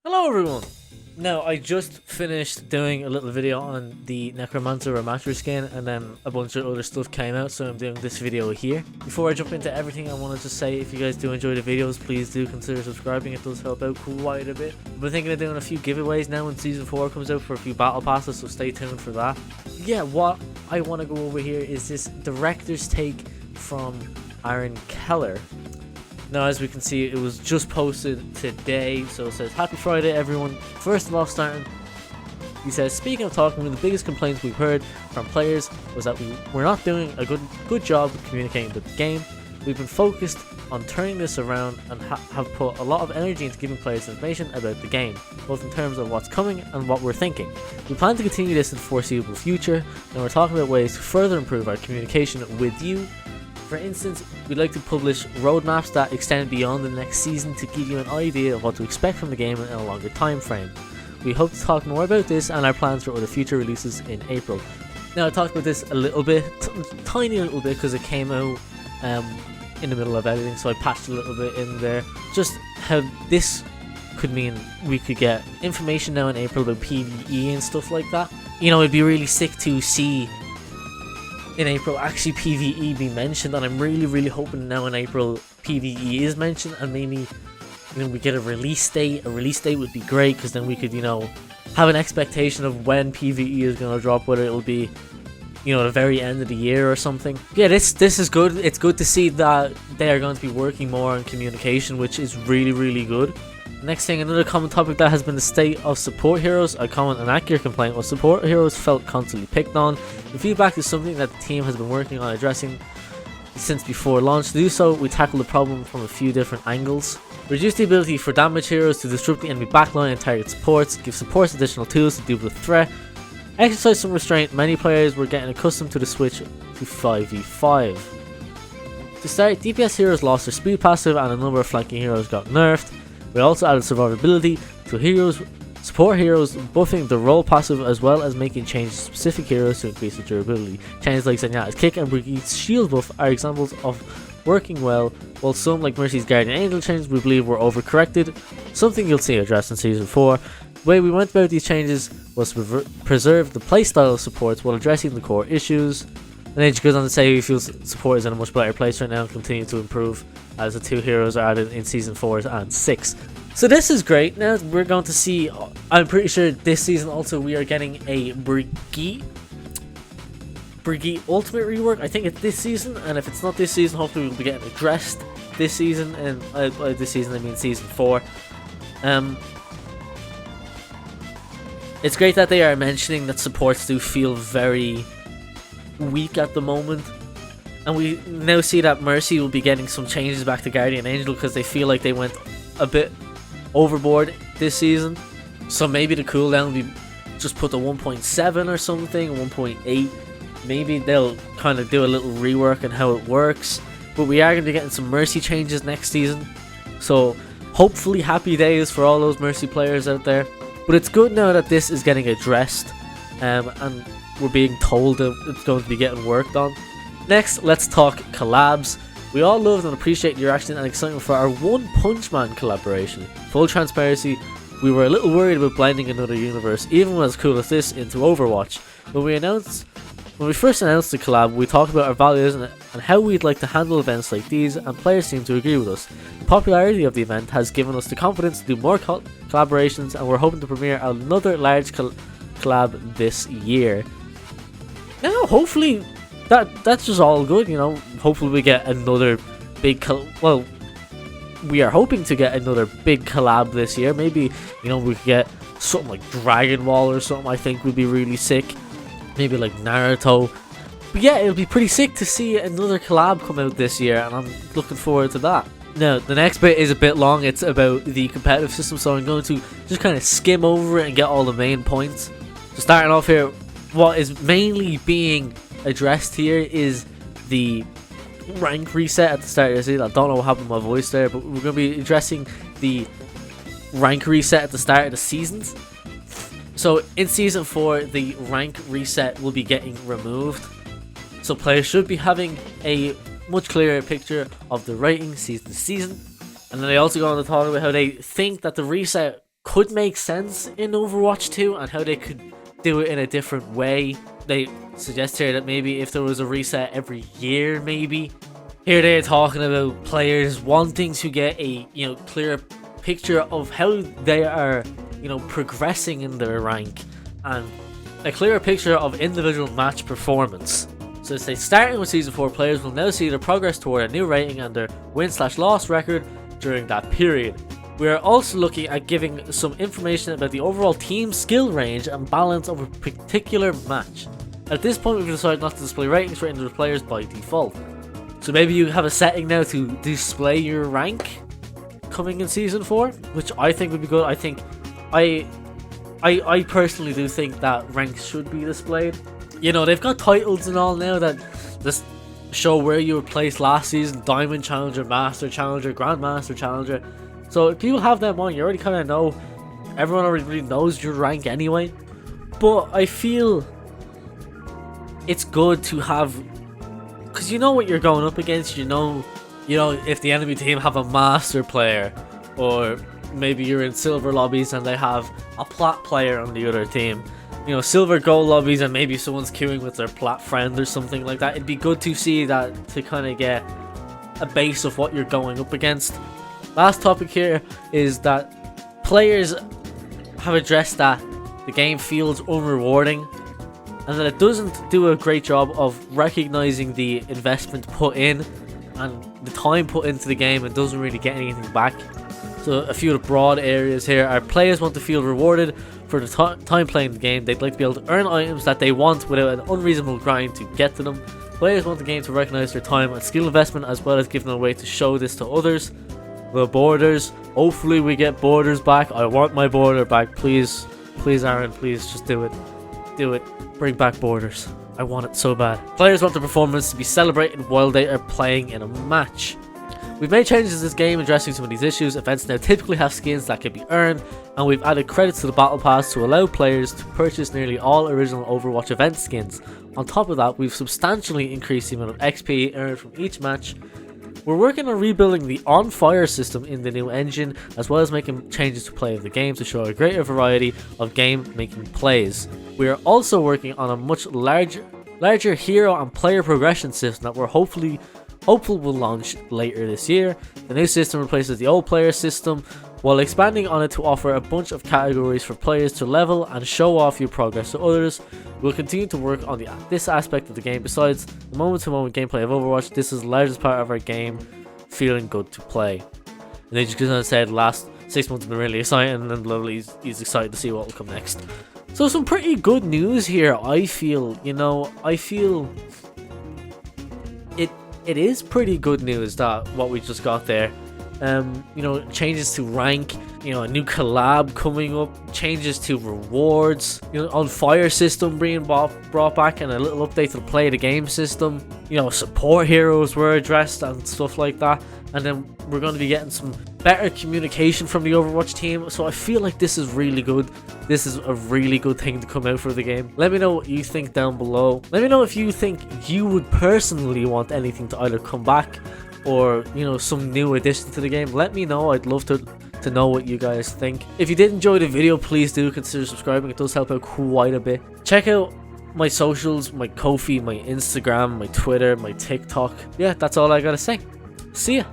Hello everyone! Now, I just finished doing a little video on the Necromancer Remaster skin, and then a bunch of other stuff came out, so I'm doing this video here. Before I jump into everything, I wanted to say if you guys do enjoy the videos, please do consider subscribing. It does help out quite a bit. I've been thinking of doing a few giveaways now when Season 4 comes out for a few battle passes, so stay tuned for that. Yeah, what I want to go over here is this director's take from Aaron Keller. Now, as we can see, it was just posted today, so it says, Happy Friday, everyone. First of all, starting, he says, speaking of talking, one of the biggest complaints we've heard from players was that we're not doing a good job of communicating with the game. We've been focused on turning this around and have put a lot of energy into giving players information about the game, both in terms of what's coming and what we're thinking. We plan to continue this in the foreseeable future, and we're talking about ways to further improve our communication with you. For instance, we'd like to publish roadmaps that extend beyond the next season to give you an idea of what to expect from the game in a longer time frame. We hope to talk more about this and our plans for other future releases in April. Now, I talked about this a little bit, tiny little bit, because it came out in the middle of editing, so I patched a little bit in there. Just how this could mean we could get information now in April about PvE and stuff like that. You know, it'd be really sick to see in April actually PvE be mentioned, and I'm really hoping now in April PvE is mentioned, and maybe we get a release date. A release date would be great, because then we could have an expectation of when PvE is going to drop, whether it'll be the very end of the year or something. Yeah, this is good. It's good to see that they are going to be working more on communication, which is really good. Next thing, another common topic that has been the state of support heroes. A common and accurate complaint was support heroes felt constantly picked on. The feedback is something that the team has been working on addressing since before launch. To do so, we tackle the problem from a few different angles. Reduce the ability for damage heroes to disrupt the enemy backline and target supports. Give supports additional tools to deal with the threat. Exercise some restraint. Many players were getting accustomed to the switch to 5v5. To start, DPS heroes lost their speed passive and a number of flanking heroes got nerfed. We also added survivability to support heroes, buffing the roll passive, as well as making changes to specific heroes to increase their durability. Changes like Zenyatta's kick and Brigitte's shield buff are examples of working well, while some, like Mercy's Guardian Angel changes, we believe were overcorrected, something you'll see addressed in Season 4. The way we went about these changes was to preserve the playstyle of supports while addressing the core issues. And then he goes on to say he feels support is in a much better place right now and continue to improve as the two heroes are added in Season 4 and 6. So this is great. Now we're going to see, I'm pretty sure this season also we are getting a Brigitte Ultimate rework. I think it's this season, and if it's not this season, hopefully we'll be getting addressed this season, and by this season I mean Season 4. It's great that they are mentioning that supports do feel very weak at the moment, and we now see that Mercy will be getting some changes back to Guardian Angel because they feel like they went a bit overboard this season. So maybe the cooldown will be just put to 1.7 or something, 1.8. Maybe they'll kind of do a little rework on how it works, but we are going to be getting some Mercy changes next season, so hopefully happy days for all those Mercy players out there. But it's good now that this is getting addressed, and we're being told that it's going to be getting worked on. Next, let's talk collabs. We all loved and appreciate the reaction and excitement for our One Punch Man collaboration. Full transparency, we were a little worried about blending another universe, even as cool as this, into Overwatch. When we first announced the collab, we talked about our values and how we'd like to handle events like these, and players seem to agree with us. The popularity of the event has given us the confidence to do more collaborations, and we're hoping to premiere another large collab this year. Now, hopefully that's just all good, hopefully we get another big we are hoping to get another big collab this year. Maybe we could get something like Dragon Ball or something. I think would be really sick. Maybe like Naruto. But yeah, it'll be pretty sick to see another collab come out this year, and I'm looking forward to that. Now, the next bit is a bit long. It's about the competitive system, so I'm going to just kind of skim over it and get all the main points. So starting off here, what is mainly being addressed here is the rank reset at the start of the season. I don't know what happened to my voice there, but we're going to be addressing the rank reset at the start of the seasons. So in Season 4, the rank reset will be getting removed, so players should be having a much clearer picture of the rating season to season. And then they also go on to talk about how they think that the reset could make sense in Overwatch 2 and how they could do it in a different way. They suggest here that maybe if there was a reset every year, maybe. Here they're talking about players wanting to get a, you know, clear picture of how they are, you know, progressing in their rank, and a clearer picture of individual match performance. So say starting with Season 4, players will now see their progress toward a new rating and their win/loss record during that period. We are also looking at giving some information about the overall team skill range and balance of a particular match. At this point, we've decided not to display ratings for individual players by default. So maybe you have a setting now to display your rank coming in Season 4, which I think would be good. I think I personally do think that ranks should be displayed. You know, they've got titles and all now that just show where you were placed last season: Diamond Challenger, Master Challenger, Grandmaster Challenger. So if you have them on, you already kind of know, everyone already really knows your rank anyway. But I feel it's good to have, because you know what you're going up against. You know if the enemy team have a Master player, or maybe you're in Silver lobbies and they have a Plat player on the other team. You know, Silver Gold lobbies and maybe someone's queuing with their Plat friend or something like that. It'd be good to see that, to kind of get a base of what you're going up against. Last topic here is that players have addressed that the game feels unrewarding, and that it doesn't do a great job of recognizing the investment put in and the time put into the game, and doesn't really get anything back. So a few of the broad areas here are: players want to feel rewarded for the time playing the game. They'd like to be able to earn items that they want without an unreasonable grind to get to them. Players want the game to recognize their time and skill investment, as well as giving a way to show this to others. The borders, hopefully we get borders back. I want my border back, please. Please, Aaron, please, just do it. Do it. Bring back borders. I want it so bad. Players want the performance to be celebrated while they are playing in a match. We've made changes to this game addressing some of these issues. Events now typically have skins that can be earned, and we've added credits to the battle pass to allow players to purchase nearly all original Overwatch event skins. On top of that, we've substantially increased the amount of XP earned from each match. We're working on rebuilding the On Fire system in the new engine, as well as making changes to play of the game to show a greater variety of game-making plays. We are also working on a much larger hero and player progression system that we're hopeful will launch later this year. The new system replaces the old player system, while expanding on it to offer a bunch of categories for players to level and show off your progress to others. We'll continue to work on this aspect of the game. Besides the moment-to-moment gameplay of Overwatch, this is the largest part of our game feeling good to play. And they just kind of said the last 6 months have been really exciting, and Lovely is excited to see what will come next. So some pretty good news here, I feel. You know, I feel it is pretty good news that what we just got there. You know, changes to rank, you know, a new collab coming up, changes to rewards, you know, On Fire system being brought back, and a little update to the play of the game system. You know, support heroes were addressed and stuff like that, and then we're going to be getting some better communication from the Overwatch team. So I feel like this is really good. This is a really good thing to come out for the game. Let me know what you think down below. Let me know if you think you would personally want anything to either come back, or, you know, some new addition to the game. Let me know. I'd love to know what you guys think. If you did enjoy the video, please do consider subscribing. It does help out quite a bit. Check out my socials, my Ko-fi, my Instagram, my Twitter, my TikTok. Yeah, that's all I gotta say. See ya.